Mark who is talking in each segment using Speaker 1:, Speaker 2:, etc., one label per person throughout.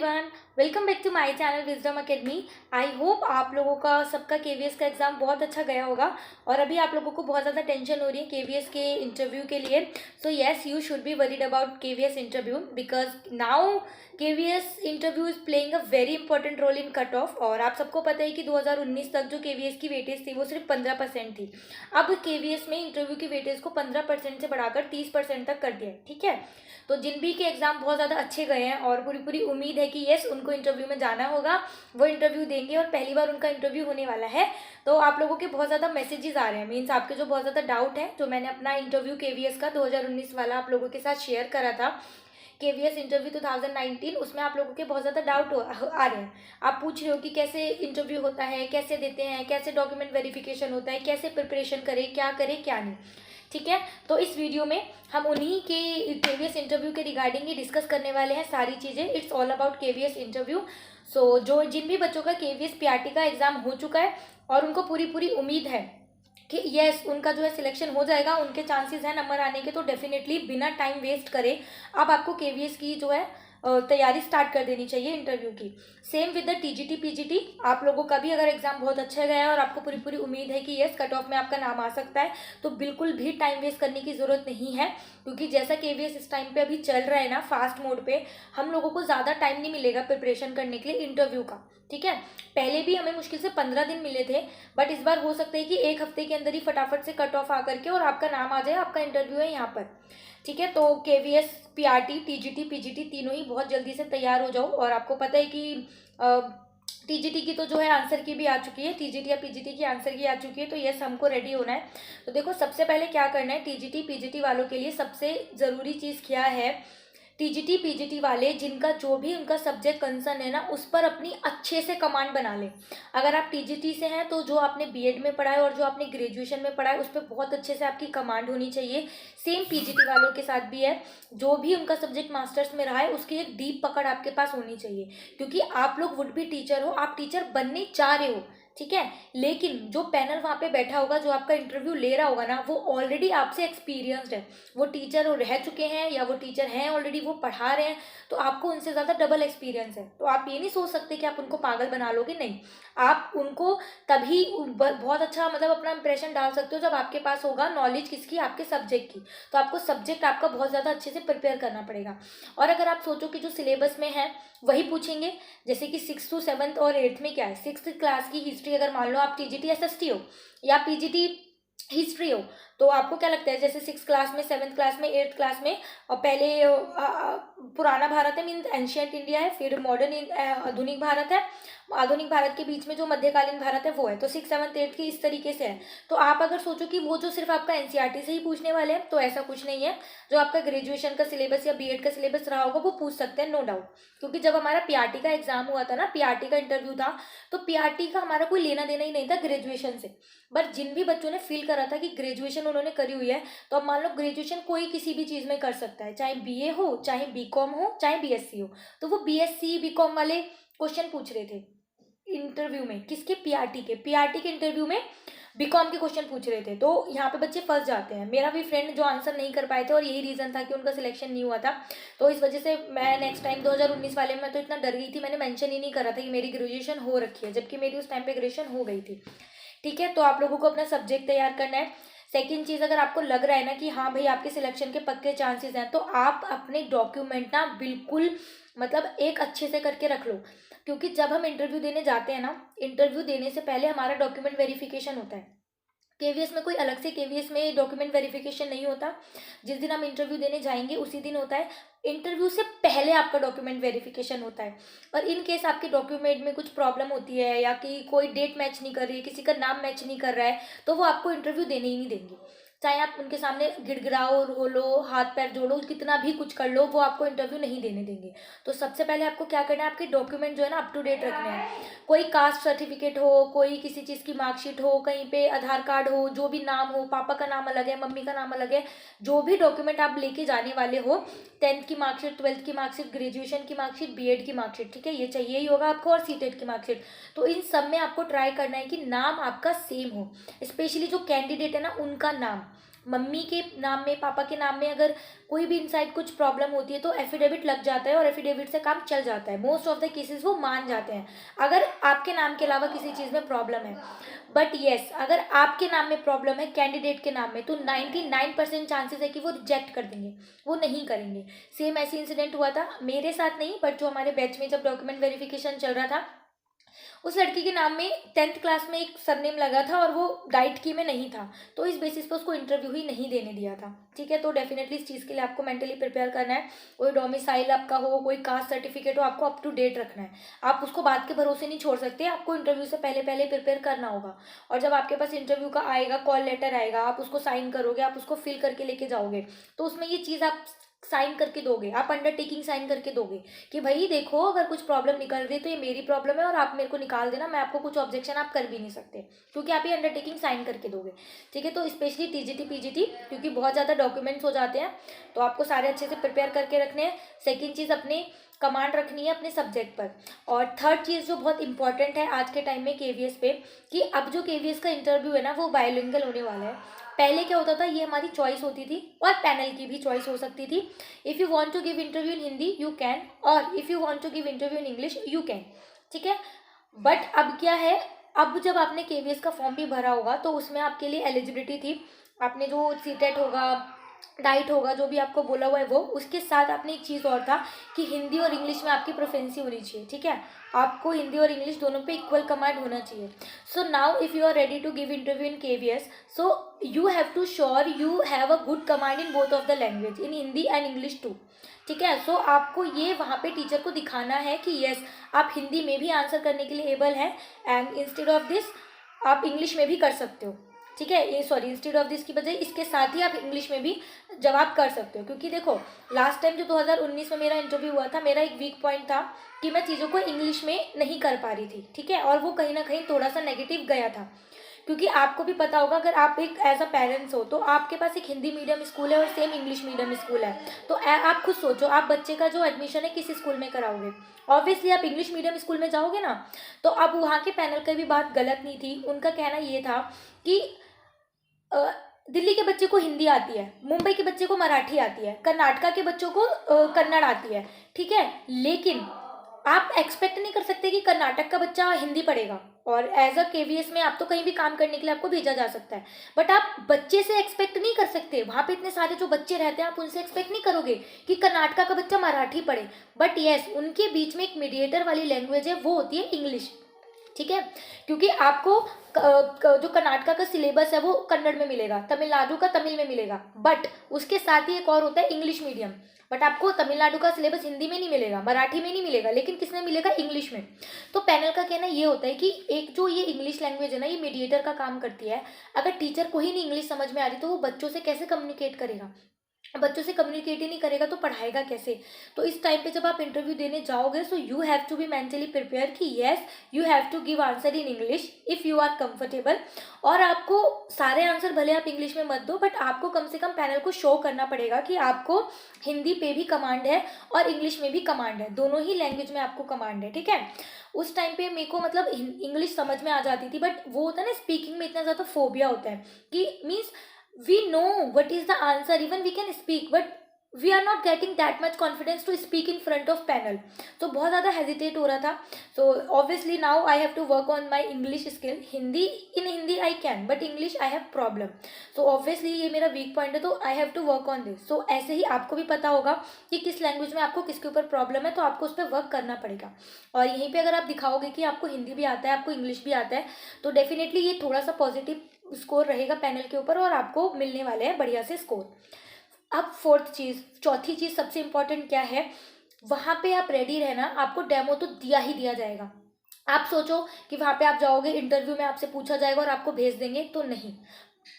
Speaker 1: Everyone, welcome back to my channel wisdom academy. I hope आप लोगों का सबका केवीएस का एग्ज़ाम बहुत अच्छा गया होगा और अभी आप लोगों को बहुत ज़्यादा टेंशन हो रही है केवीएस के इंटरव्यू के लिए। So yes, you should be worried about KVS interview because now KVS interview is playing a very important role in cut off. और आप सबको पता है कि 2019 तक जो केवीएस की वेटेज थी वो सिर्फ 15% थी। अब केवीएस में इंटरव्यू की वेटेज को 15% से बढ़ाकर 30% तक कर दिया है। ठीक है, तो जिन भी के एग्ज़ाम बहुत ज़्यादा अच्छे गए हैं और पूरी पूरी उम्मीद है कि यस उनको इंटरव्यू में जाना होगा, वो इंटरव्यू देंगे और पहली बार उनका इंटरव्यू होने वाला है। तो आप लोगों के बहुत ज़्यादा मैसेजेस आ रहे हैं, मीन्स आपके जो बहुत ज़्यादा डाउट है, जो मैंने अपना इंटरव्यू केवीएस का 2019 वाला आप लोगों के साथ शेयर करा था, केवीएस इंटरव्यू 2019, उसमें आप लोगों के बहुत ज़्यादा डाउट आ रहे हैं। आप पूछ रहे हो कि कैसे इंटरव्यू होता है, कैसे देते हैं, कैसे डॉक्यूमेंट वेरिफिकेशन होता है, कैसे प्रिपरेशन करें, क्या नहीं। ठीक है, तो इस वीडियो में हम उन्हीं के केवीएस इंटरव्यू के रिगार्डिंग ही डिस्कस करने वाले हैं सारी चीज़ें। It's all about KVS interview. So जो जिन भी बच्चों का केवीएस पीआरटी का एग्ज़ाम हो चुका है और उनको पूरी पूरी उम्मीद है कि यस उनका जो है सिलेक्शन हो जाएगा, उनके चांसेस हैं नंबर आने के, तो डेफिनेटली बिना टाइम वेस्ट करे अब आपको केवीएस की जो है तैयारी स्टार्ट कर देनी चाहिए इंटरव्यू की। Same with the TGT PGT, आप लोगों का भी अगर एग्जाम बहुत अच्छा गया है और आपको पूरी पूरी उम्मीद है कि यस कट ऑफ में आपका नाम आ सकता है, तो बिल्कुल भी टाइम वेस्ट करने की ज़रूरत नहीं है। क्योंकि जैसा केवीएस इस टाइम पे अभी चल रहा है ना फास्ट मोड पे, हम लोगों को ज़्यादा टाइम नहीं मिलेगा प्रिपरेशन करने के लिए इंटरव्यू का। ठीक है, पहले भी हमें मुश्किल से 15 दिन मिले थे, बट इस बार हो सकता है कि एक हफ्ते के अंदर ही फटाफट से कट ऑफ आकर के और आपका नाम आ जाए, आपका इंटरव्यू है यहाँ पर। ठीक है, तो केवीएस पीआरटी टीजीटी पीजीटी तीनों ही बहुत जल्दी से तैयार हो जाओ। और आपको पता है कि टीजीटी की तो जो है आंसर की भी आ चुकी है, टीजीटी या पीजीटी की आंसर की आ चुकी है, तो यस हमको रेडी होना है। तो देखो सबसे पहले क्या करना है, टीजीटी पीजीटी वालों के लिए सबसे ज़रूरी चीज़ क्या है, टीजीटी पीजीटी वाले जिनका जो भी उनका सब्जेक्ट कंसर्न है ना, उस पर अपनी अच्छे से कमांड बना लें। अगर आप टीजीटी से हैं तो जो आपने बीएड में पढ़ा है और जो आपने ग्रेजुएशन में पढ़ा है उस पर बहुत अच्छे से आपकी कमांड होनी चाहिए। सेम पीजीटी वालों के साथ भी है, जो भी उनका सब्जेक्ट मास्टर्स में रहा है उसकी एक डीप पकड़ आपके पास होनी चाहिए। क्योंकि आप लोग वुड बी टीचर हो, आप टीचर बनने चाह रहे हो, ठीक है, लेकिन जो पैनल वहाँ पे बैठा होगा, जो आपका इंटरव्यू ले रहा होगा ना, वो ऑलरेडी आपसे एक्सपीरियंस्ड है, वो टीचर रह चुके हैं या वो टीचर हैं ऑलरेडी, वो पढ़ा रहे हैं, तो आपको उनसे ज़्यादा डबल एक्सपीरियंस है। तो आप ये नहीं सोच सकते कि आप उनको पागल बना लोगे, नहीं। आप उनको तभी बहुत अच्छा मतलब अपना इंप्रेशन डाल सकते हो जब आपके पास होगा नॉलेज किसकी, आपके सब्जेक्ट की। तो आपको सब्जेक्ट आपका बहुत ज़्यादा अच्छे से प्रिपेयर करना पड़ेगा। और अगर आप सोचो कि जो सिलेबस में है वही पूछेंगे, जैसे कि 6th to 7th और 8th में क्या है, 6th क्लास की हिस्ट्री, अगर मान लो आप टीजीटी एसएसटी हो या पीजीटी हिस्ट्री हो, तो आपको क्या लगता है, जैसे 6th क्लास में, 7th क्लास में, 8th क्लास में, और पहले पुराना भारत है मीन्स एंशियंट इंडिया है, फिर मॉडर्न आधुनिक भारत है, आधुनिक भारत के बीच में जो मध्यकालीन भारत है वो है, तो 6th 7th 8th की इस तरीके से है। तो आप अगर सोचो कि वो जो सिर्फ आपका एनसीईआरटी से ही पूछने वाले हैं, तो ऐसा कुछ नहीं है। जो आपका ग्रेजुएशन का सिलेबस या बीएड का सिलेबस रहा होगा वो पूछ सकते हैं, नो डाउट। क्योंकि जब हमारा पीआरटी का एग्जाम हुआ था ना, पीआरटी का इंटरव्यू था, तो पीआरटी का हमारा कोई लेना देना ही नहीं था ग्रेजुएशन से। बट जिन भी बच्चों ने फील करा था कि ग्रेजुएशन उन्होंने करी हुई है, तो अब मान लो ग्रेजुएशन कोई किसी भी चीज़ में कर सकता है, चाहे बीए हो, चाहे बीकॉम हो, चाहे बीएससी हो, तो वो बीएससी बीकॉम वाले क्वेश्चन पूछ रहे थे इंटरव्यू में, किसके, पीआरटी के इंटरव्यू में बीकॉम के क्वेश्चन पूछ रहे थे। तो यहाँ पे बच्चे फंस जाते हैं। मेरा भी फ्रेंड जो आंसर नहीं कर पाए थे और यही रीज़न था कि उनका सिलेक्शन नहीं हुआ था, तो इस वजह से मैं नेक्स्ट टाइम 2019 वाले में तो इतना डर गई थी, मैंने मेंशन ही नहीं करा था कि मेरी ग्रेजुएशन हो रखी है, जबकि मेरी उस टाइम पे ग्रेजुएशन हो गई थी। ठीक है, तो आप लोगों को अपना सब्जेक्ट तैयार करना है। सेकेंड चीज़, अगर आपको लग रहा है ना कि हाँ भाई आपके सिलेक्शन के पक्के चांसेस हैं, तो आप अपने डॉक्यूमेंट ना बिल्कुल मतलब एक अच्छे से करके रख लो। क्योंकि जब हम इंटरव्यू देने जाते हैं ना, इंटरव्यू देने से पहले हमारा डॉक्यूमेंट वेरिफिकेशन होता है। केवीएस में कोई अलग से केवीएस में डॉक्यूमेंट वेरिफिकेशन नहीं होता, जिस दिन हम इंटरव्यू देने जाएंगे उसी दिन होता है। इंटरव्यू से पहले आपका डॉक्यूमेंट वेरिफिकेशन होता है। और इन केस आपके डॉक्यूमेंट में कुछ प्रॉब्लम होती है या कि कोई डेट मैच नहीं कर रही है, किसी का नाम मैच नहीं कर रहा है, तो वो आपको इंटरव्यू देने ही नहीं देंगे। चाहे आप उनके सामने गिड़गिड़ाओ, रो लो, हाथ पैर जोड़ो, कितना भी कुछ कर लो, वो आपको इंटरव्यू नहीं देने देंगे। तो सबसे पहले आपको क्या करना है, आपके डॉक्यूमेंट जो है ना अप टू डेट रखने हैं। कोई कास्ट सर्टिफिकेट हो, कोई किसी चीज़ की मार्कशीट हो, कहीं पे आधार कार्ड हो, जो भी नाम हो, पापा का नाम अलग है, मम्मी का नाम अलग है, जो भी डॉक्यूमेंट आप लेके जाने वाले हो, 10th की मार्कशीट, 12th की मार्कशीट, ग्रेजुएशन की मार्कशीट, बीएड की मार्कशीट, ठीक है, ये चाहिए ही होगा आपको, और सीटेट की मार्कशीट। तो इन सब में आपको ट्राई करना है कि नाम आपका सेम हो, स्पेशली जो कैंडिडेट है ना उनका नाम, मम्मी के नाम में, पापा के नाम में अगर कोई भी इनसाइड कुछ प्रॉब्लम होती है तो एफिडेविट लग जाता है और एफिडेविट से काम चल जाता है। मोस्ट ऑफ द केसेस वो मान जाते हैं अगर आपके नाम के अलावा किसी चीज़ में प्रॉब्लम है। बट येस, अगर आपके नाम में प्रॉब्लम है कैंडिडेट के नाम में, तो 99% चांसेस है कि वो रिजेक्ट कर देंगे, वो नहीं करेंगे। सेम ऐसी इंसिडेंट हुआ था मेरे साथ, नहीं बट जो हमारे बैच में जब डॉक्यूमेंट वेरिफिकेशन चल रहा था, उस लड़की के नाम में 10th क्लास में एक सरनेम लगा था और वो डाइट की में नहीं था, तो इस बेसिस पे उसको इंटरव्यू ही नहीं देने दिया था। ठीक है, तो डेफिनेटली इस चीज़ के लिए आपको मेंटली प्रिपेयर करना है। कोई डोमिसाइल आपका हो, कोई कास्ट सर्टिफिकेट हो, आपको अप टू डेट रखना है। आप उसको बात के भरोसे नहीं छोड़ सकते, आपको इंटरव्यू से पहले पहले प्रिपेयर करना होगा। और जब आपके पास इंटरव्यू का आएगा, कॉल लेटर आएगा, आप उसको साइन करोगे, आप उसको फिल करके लेके जाओगे, तो उसमें ये चीज़ आप साइन करके दोगे, आप अंडरटेकिंग साइन करके दोगे कि भाई देखो अगर कुछ प्रॉब्लम निकल रही है तो ये मेरी प्रॉब्लम है और आप मेरे को निकाल देना, मैं आपको कुछ ऑब्जेक्शन आप कर भी नहीं सकते, क्योंकि आप ये अंडरटेकिंग साइन करके दोगे। ठीक है, तो स्पेशली टीजीटी पीजीटी, क्योंकि बहुत ज़्यादा डॉक्यूमेंट्स हो जाते हैं, तो आपको सारे अच्छे से प्रिपेयर करके रखने हैं। सेकेंड चीज़, अपने कमांड रखनी है अपने सब्जेक्ट पर। और थर्ड चीज़ जो बहुत इंपॉर्टेंट है आज के टाइम में केवीएस पे, कि अब जो केवीएस का इंटरव्यू है ना वो बायोलिंगुअल होने वाला है। पहले क्या होता था, ये हमारी चॉइस होती थी और पैनल की भी चॉइस हो सकती थी। If you want to give interview in Hindi you can, और if you want to give interview in English you can. ठीक है, बट अब क्या है, अब जब आपने केवीएस का फॉर्म भी भरा होगा तो उसमें आपके लिए एलिजिबिलिटी थी, आपने जो सीटेट होगा, डाइट होगा, जो भी आपको बोला हुआ है वो, उसके साथ आपने एक चीज़ और था कि हिंदी और इंग्लिश में आपकी प्रोफेंसी होनी चाहिए। ठीक है, आपको हिंदी और इंग्लिश दोनों पे इक्वल कमांड होना चाहिए। So now if you are ready to give interview in KVS, so you have to sure you have a good command in both of the language, in Hindi and English too. ठीक है, सो आपको ये वहाँ पे teacher को दिखाना है कि यस आप हिंदी में भी आंसर करने के लिए एबल हैं, एंड इंस्टेड ऑफ दिस आप इंग्लिश में भी कर सकते हो। ठीक है, ये सॉरी, इंस्टेड ऑफ दिस की बजाय इसके साथ ही आप इंग्लिश में भी जवाब कर सकते हो। क्योंकि देखो लास्ट टाइम जो 2019 में मेरा इंटरव्यू हुआ था, मेरा एक वीक पॉइंट था कि मैं चीज़ों को इंग्लिश में नहीं कर पा रही थी। ठीक है, और वो कहीं ना कहीं थोड़ा सा नेगेटिव गया था, क्योंकि आपको भी पता होगा अगर आप एक एज अ पेरेंट्स हो तो आपके पास एक हिंदी मीडियम स्कूल है और सेम इंग्लिश मीडियम स्कूल है, तो आप खुद सोचो आप बच्चे का जो एडमिशन है किस स्कूल में कराओगे। ऑब्वियसली आप इंग्लिश मीडियम स्कूल में जाओगे ना। तो अब वहाँ के पैनल की भी बात गलत नहीं थी, उनका कहना ये था कि दिल्ली के बच्चे को हिंदी आती है, मुंबई के बच्चे को मराठी आती है, कर्नाटका के बच्चों को कन्नड़ आती है। ठीक है, लेकिन आप एक्सपेक्ट नहीं कर सकते कि कर्नाटक का बच्चा हिंदी पढ़ेगा, और एज अ केवीएस में आप तो कहीं भी काम करने के लिए आपको भेजा जा सकता है, बट आप बच्चे से एक्सपेक्ट नहीं कर सकते। वहाँ पे इतने सारे जो बच्चे रहते हैं आप उनसे एक्सपेक्ट नहीं करोगे कि कर्नाटका का बच्चा मराठी पढ़े। बट येस, उनके बीच में एक मीडिएटर वाली लैंग्वेज है, वो होती है इंग्लिश। ठीक है, क्योंकि आपको जो कर्नाटका का सिलेबस है वो कन्नड़ में मिलेगा, तमिलनाडु का तमिल में मिलेगा, बट उसके साथ ही एक और होता है इंग्लिश मीडियम। बट आपको तमिलनाडु का सिलेबस हिंदी में नहीं मिलेगा, मराठी में नहीं मिलेगा, लेकिन किस में मिलेगा, इंग्लिश में। तो पैनल का कहना ये होता है कि एक जो ये इंग्लिश लैंग्वेज है ना, ये मीडिएटर का काम करती है। अगर टीचर को ही नहीं इंग्लिश समझ में आ रही तो वो बच्चों से कैसे कम्युनिकेट करेगा, बच्चों से कम्युनिकेट ही नहीं करेगा तो पढ़ाएगा कैसे। तो इस टाइम पे जब आप इंटरव्यू देने जाओगे, so you have to be mentally prepare कि yes you have to give answer in English if you are comfortable. और आपको सारे आंसर भले आप इंग्लिश में मत दो, बट आपको कम से कम पैनल को शो करना पड़ेगा कि आपको हिंदी पे भी कमांड है और इंग्लिश में भी कमांड है, दोनों ही लैंग्वेज में आपको कमांड है। ठीक है, उस टाइम पे मेरे को मतलब इंग्लिश समझ में आ जाती थी, बट वो होता है ना स्पीकिंग में इतना ज़्यादा फोबिया होता है कि means we know what is the answer, even we can speak, but we are not getting that much confidence to speak in front of panel, तो बहुत ज़्यादा hesitate हो रहा था। so obviously now I have to work on my English skill, Hindi in Hindi I can but English I have problem, so obviously ये मेरा weak point है, तो I have to work on this। so ऐसे ही आपको भी पता होगा कि किस लैंग्वेज में आपको किसके ऊपर प्रॉब्लम है, तो आपको उस पर वर्क करना पड़ेगा। और यहीं पे अगर आप दिखाओगे कि आपको हिंदी भी आता है, आपको इंग्लिश भी आता है, तो डेफिनेटली ये थोड़ा सा पॉजिटिव स्कोर रहेगा पैनल के ऊपर और आपको मिलने वाले हैं बढ़िया से स्कोर। अब चौथी चीज़ सबसे इम्पॉर्टेंट क्या है, वहाँ पे आप रेडी रहना, आपको डेमो तो दिया ही दिया जाएगा। आप सोचो कि वहाँ पे आप जाओगे, इंटरव्यू में आपसे पूछा जाएगा और आपको भेज देंगे, तो नहीं।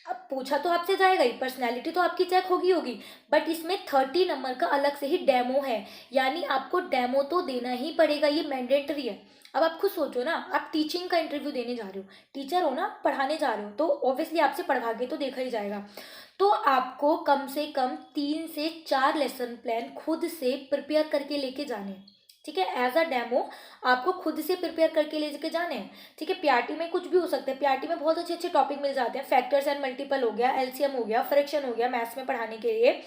Speaker 1: अब पूछा तो आपसे जाएगा ही, पर्सनैलिटी तो आपकी चेक होगी, बट इसमें 30 नंबर का अलग से ही डेमो है, यानी आपको डेमो तो देना ही पड़ेगा, ये मैंडेटरी है। अब आप खुद सोचो ना, आप टीचिंग का इंटरव्यू देने जा रहे हो, टीचर हो ना, पढ़ाने जा रहे हो, तो ऑब्वियसली आपसे पढ़वा के तो देखा ही जाएगा। तो आपको कम से कम 3 से 4 लेसन प्लान खुद से प्रिपेयर करके लेके जाने। ठीक है। एज अ डेमो आपको खुद से प्रिपेयर करके लेके जाने हैं, ठीक है। पीआरटी में कुछ भी हो सकता है, पीआरटी में बहुत अच्छे अच्छे टॉपिक मिल जाते हैं, फैक्टर्स एंड मल्टीपल हो गया, एलसीएम हो गया, फ्रैक्शन हो गया, मैथ्स में पढ़ाने के लिए,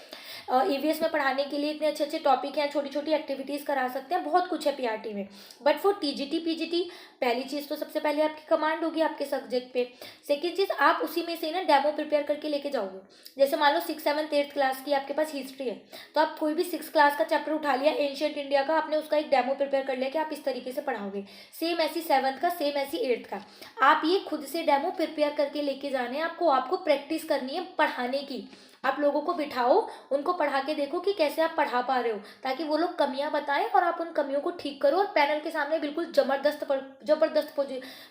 Speaker 1: ईवीएस में पढ़ाने के लिए इतने अच्छे अच्छे टॉपिक हैं, छोटी छोटी एक्टिविटीज़ करा सकते हैं, बहुत कुछ है पीआरटी में। बट फॉर टीजीटी पीजीटी पहली चीज़ तो सबसे पहले आपकी कमांड होगी आपके सब्जेक्ट पे। सेकेंड चीज़, आप उसी में से ना डेमो प्रिपेयर करके लेके जाओगे। जैसे मान लो 6th 7th 8th क्लास की आपके पास हिस्ट्री है, तो आप कोई भी 6th क्लास का चैप्टर उठा लिया एंशिएंट इंडिया का, आपने उसका एक डेमो प्रिपेयर कर लिया कि आप इस तरीके से पढ़ाओगे। सेम ऐसी 7th का, सेम ऐसी 8th का, आप ये खुद से डेमो प्रिपेयर करके लेके जाने हैं। आपको प्रैक्टिस करनी है पढ़ाने की। आप लोगों को बिठाओ, उनको पढ़ा के देखो कि कैसे आप पढ़ा पा रहे हो, ताकि वो लोग कमियां बताएं और आप उन कमियों को ठीक करो और पैनल के सामने बिल्कुल जबरदस्त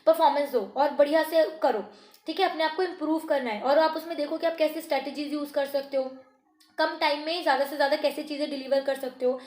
Speaker 1: परफॉर्मेंस दो और बढ़िया से करो, ठीक है। अपने आप को इम्प्रूव करना है और आप उसमें देखो कि आप कैसे स्ट्रैटेजीज यूज़ कर सकते हो, कम टाइम में ज़्यादा से ज़्यादा कैसे चीज़ें डिलीवर कर सकते हो।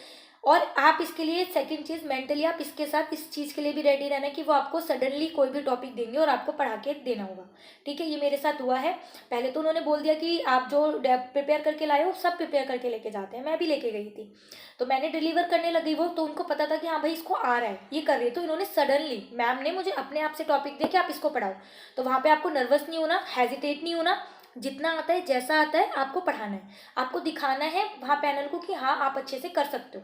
Speaker 1: और आप इसके लिए सेकंड चीज़, मेंटली आप इसके साथ इस चीज़ के लिए भी रेडी रहना कि वो आपको सडनली कोई भी टॉपिक देंगे और आपको पढ़ा के देना होगा, ठीक है। ये मेरे साथ हुआ है। पहले तो उन्होंने बोल दिया कि आप जो प्रिपेयर करके लाए हो सब प्रिपेयर करके लेके जाते हैं, मैं भी लेके गई थी, तो मैंने डिलीवर करने लगी वो, तो उनको पता था कि हाँ भाई इसको आ रहा है, ये कर रही है। तो इन्होंने सडनली, मैम ने मुझे अपने आप से टॉपिक दिया कि आप इसको पढ़ाओ। तो वहाँ पर आपको नर्वस नहीं होना, हेजिटेट नहीं होना, जितना आता है जैसा आता है आपको पढ़ाना है, आपको दिखाना है वहाँ पैनल को कि हाँ आप अच्छे से कर सकते हो,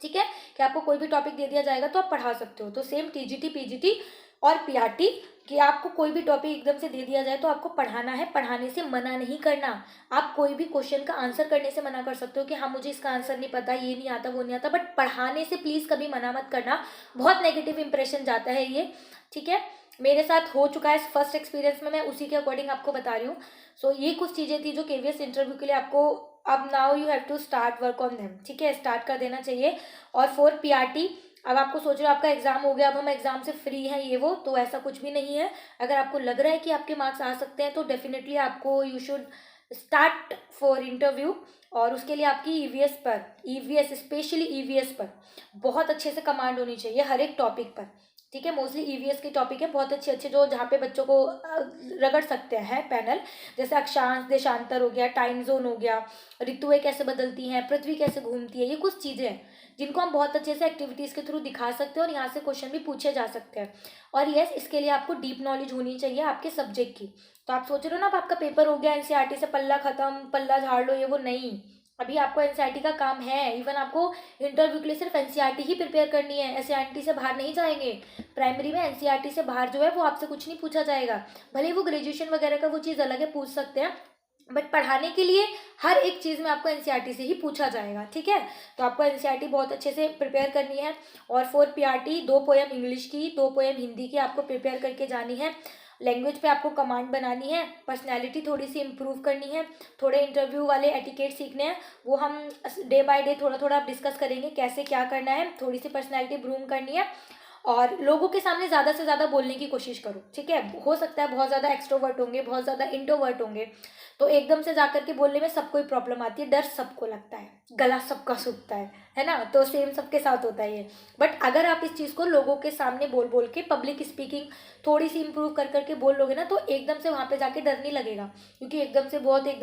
Speaker 1: ठीक है। कि आपको कोई भी टॉपिक दे दिया जाएगा तो आप पढ़ा सकते हो। तो सेम टीजीटी पीजीटी और पीआरटी, कि आपको कोई भी टॉपिक एकदम से दे दिया जाए तो आपको पढ़ाना है, पढ़ाने से मना नहीं करना। आप कोई भी क्वेश्चन का आंसर करने से मना कर सकते हो कि हाँ मुझे इसका आंसर नहीं पता, ये नहीं आता, वो नहीं आता, बट पढ़ाने से प्लीज़ कभी मना मत करना, बहुत नेगेटिव इंप्रेशन जाता है ये, ठीक है। मेरे साथ हो चुका है फर्स्ट एक्सपीरियंस में, मैं उसी के अकॉर्डिंग आपको बता रही हूँ। सो ये कुछ चीज़ें थी जो केवीएस इंटरव्यू के लिए आपको, अब now you have to start work on them, ठीक है, स्टार्ट कर देना चाहिए। और फॉर पीआरटी, अब आपको सोच रहे हो आपका एग्जाम हो गया, अब हम एग्जाम से फ्री हैं ये वो, तो ऐसा कुछ भी नहीं है। अगर आपको लग रहा है कि आपके मार्क्स आ सकते हैं तो डेफिनेटली आपको you should start for interview. और उसके लिए आपकी ईवीएस पर, ईवीएस स्पेशली ईवीएस पर बहुत अच्छे से कमांड होनी चाहिए हर एक टॉपिक पर, ठीक है। मोस्टली ईवीएस के टॉपिक है बहुत अच्छे अच्छे, जो जहाँ पे बच्चों को रगड़ सकते हैं पैनल, जैसे अक्षांश देशांतर हो गया, टाइम जोन हो गया, ऋतुएं कैसे बदलती हैं, पृथ्वी कैसे घूमती है, ये कुछ चीज़ें हैं जिनको हम बहुत अच्छे से एक्टिविटीज़ के थ्रू दिखा सकते हैं और यहाँ से क्वेश्चन भी पूछे जा सकते हैं। और यस, इसके लिए आपको डीप नॉलेज होनी चाहिए आपके सब्जेक्ट की। तो आप सोच रहे हो ना अब आपका पेपर हो गया, एनसीईआरटी से पल्ला खत्म, पल्ला झाड़ लो, ये वो नहीं, अभी आपको एनसीईआरटी का काम है। इवन आपको इंटरव्यू के लिए सिर्फ एनसीईआरटी ही प्रिपेयर करनी है, एनसीईआरटी से बाहर नहीं जाएंगे। प्राइमरी में एनसीईआरटी से बाहर जो है वो आपसे कुछ नहीं पूछा जाएगा, भले वो ग्रेजुएशन वगैरह का वो चीज़ अलग है, पूछ सकते हैं, बट पढ़ाने के लिए हर एक चीज़ में आपको एनसीईआरटी से ही पूछा जाएगा, ठीक है। तो आपको एनसीईआरटी बहुत अच्छे से प्रिपेयर करनी है। और फॉर पीआरटी 2 पोएम इंग्लिश की, 2 पोएम हिंदी की आपको प्रिपेयर करके जानी है। लैंग्वेज पे आपको कमांड बनानी है, पर्सनैलिटी थोड़ी सी इम्प्रूव करनी है, थोड़े इंटरव्यू वाले एटिकेट सीखने हैं, वो हम डे बाय डे थोड़ा थोड़ा डिस्कस करेंगे कैसे क्या करना है। थोड़ी सी पर्सनैलिटी ग्रूम करनी है और लोगों के सामने ज़्यादा से ज़्यादा बोलने की कोशिश करो, ठीक है। हो सकता है बहुत ज़्यादा एक्सट्रोवर्ट होंगे, बहुत ज़्यादा इंट्रोवर्ट होंगे, तो एकदम से जाकर के बोलने में सबको ही प्रॉब्लम आती है, डर सबको लगता है, गला सबका सूखता है ना। तो सेम सबके साथ होता है ये। बट अगर आप इस चीज़ को लोगों के सामने बोल बोल के, पब्लिक स्पीकिंग थोड़ी सी इंप्रूव कर करके बोल लोगे ना, तो एकदम से वहाँ पे जाके डर नहीं लगेगा, क्योंकि एकदम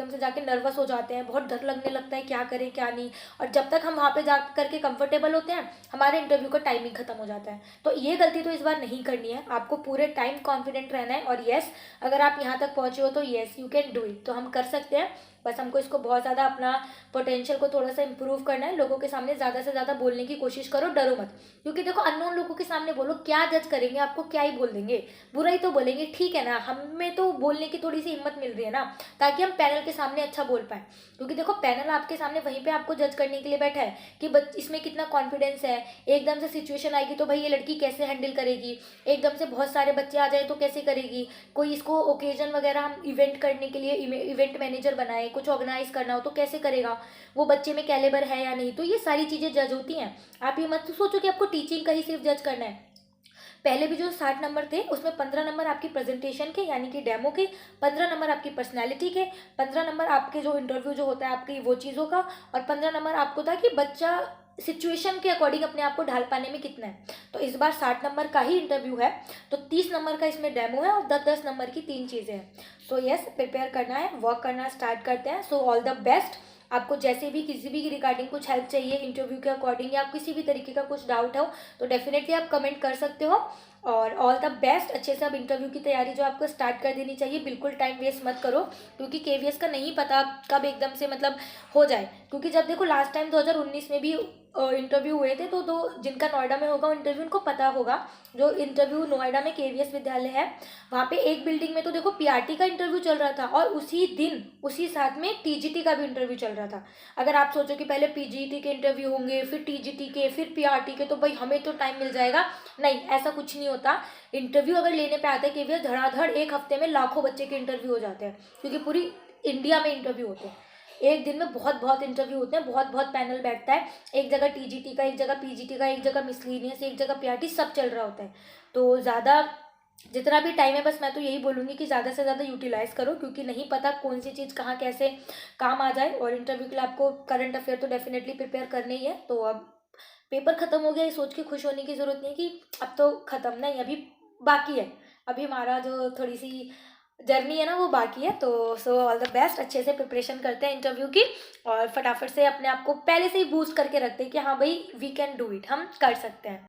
Speaker 1: से जाके नर्वस हो जाते हैं, बहुत डर लगने लगता है क्या करें क्या नहीं। और जब तक हम वहाँ पे जा करके कंफर्टेबल होते हैं, हमारे इंटरव्यू का टाइमिंग खत्म हो जाता है। तो ये गलती तो इस बार नहीं करनी है, आपको पूरे टाइम कॉन्फिडेंट रहना है। और येस, अगर आप यहाँ तक पहुँचे हो तो yes you can do it, तो हम कर सकते हैं। बस हमको इसको बहुत ज़्यादा अपना पोटेंशियल को थोड़ा सा इंप्रूव करना है। लोगों के सामने ज़्यादा से ज़्यादा बोलने की कोशिश करो, डरो मत, क्योंकि देखो अननोन लोगों के सामने बोलो, क्या जज करेंगे आपको, क्या ही बोल देंगे, बुरा ही तो बोलेंगे, ठीक है ना। हमें तो बोलने की थोड़ी सी हिम्मत मिल रही है ना, ताकि हम पैनल के सामने अच्छा बोल पाएँ। क्योंकि देखो पैनल आपके सामने वहीं पर आपको जज करने के लिए बैठा है कि इसमें कितना कॉन्फिडेंस है। एकदम से सिचुएशन आएगी तो भाई ये लड़की कैसे हैंडल करेगी, एकदम से बहुत सारे बच्चे आ जाए तो कैसे करेगी, कोई इसको ओकेजन वगैरह हम इवेंट करने के लिए इवेंट मैनेजर बनाए, कुछ ऑर्गेनाइज करना हो तो कैसे करेगा, वो बच्चे में कैलिबर है या नहीं। तो ये सारी चीज़ें जज होती हैं। आप ये मत सोचो कि आपको टीचिंग का ही सिर्फ जज करना है। पहले भी जो 60 नंबर थे उसमें 15 नंबर आपकी प्रेजेंटेशन के यानी कि डेमो के, 15 नंबर आपकी पर्सनैलिटी के, 15 नंबर आपके जो इंटरव्यू जो होता है आपकी वो चीज़ों का, और 15 नंबर आपको था कि बच्चा सिचुएशन के अकॉर्डिंग अपने आप को ढाल पाने में कितना है। तो इस बार 60 नंबर का ही इंटरव्यू है, तो 30 नंबर का इसमें डेमो है और 10-10 नंबर की 3 चीज़ें हैं। सो यस, प्रिपेयर करना है, वर्क करना स्टार्ट करते हैं। So all the best. आपको जैसे भी किसी भी रिगार्डिंग कुछ हेल्प चाहिए इंटरव्यू के अकॉर्डिंग या किसी भी तरीके का कुछ डाउट हो तो डेफिनेटली आप कमेंट कर सकते हो। और ऑल द बेस्ट। अच्छे से अब इंटरव्यू की तैयारी जो आपको स्टार्ट कर देनी चाहिए, बिल्कुल टाइम वेस्ट मत करो, क्योंकि केवीएस का नहीं पता कब एकदम से मतलब हो जाए। क्योंकि जब देखो लास्ट टाइम 2019 में भी इंटरव्यू हुए थे, तो जिनका नोएडा में होगा इंटरव्यू उनको पता होगा। जो इंटरव्यू नोएडा में केवीएस विद्यालय है वहाँ पे एक बिल्डिंग में तो देखो पीआरटी का इंटरव्यू चल रहा था, और उसी दिन उसी साथ में टीजीटी का भी इंटरव्यू चल रहा था। अगर आप सोचो कि पहले पीजीटी के इंटरव्यू होंगे, फिर टीजीटी के, फिर पीआरटी के, तो भाई हमें तो टाइम मिल जाएगा। नहीं, ऐसा कुछ नहीं होता। इंटरव्यू अगर लेने पे आता है केवीएस, धड़ाधड़ एक हफ्ते में लाखों बच्चे के इंटरव्यू हो जाते हैं, क्योंकि पूरी इंडिया में इंटरव्यू होते हैं। एक दिन में बहुत बहुत इंटरव्यू होते हैं, बहुत बहुत पैनल बैठता है। एक जगह टीजीटी का, एक जगह पीजीटी का, एक जगह मिसलीनियस, एक जगह पीआरटी, सब चल रहा होता है। तो ज़्यादा जितना भी टाइम है, बस मैं तो यही बोलूँगी कि ज़्यादा से ज़्यादा यूटिलाइज़ करो, क्योंकि नहीं पता कौन सी चीज़ कहाँ कैसे काम आ जाए। और इंटरव्यू के लिए आपको करंट अफेयर तो डेफिनेटली प्रिपेयर करने ही है। तो अब पेपर ख़त्म हो गया, ये सोच के खुश होने की ज़रूरत नहीं कि अब तो ख़त्म, नहीं, अभी बाकी है। अभी हमारा जो थोड़ी सी जर्नी है ना वो बाकी है। तो सो ऑल द बेस्ट। अच्छे से प्रिपरेशन करते हैं इंटरव्यू की, और फटाफट से अपने आप को पहले से ही बूस्ट करके रखते हैं कि हाँ भाई वी कैन डू इट, हम कर सकते हैं।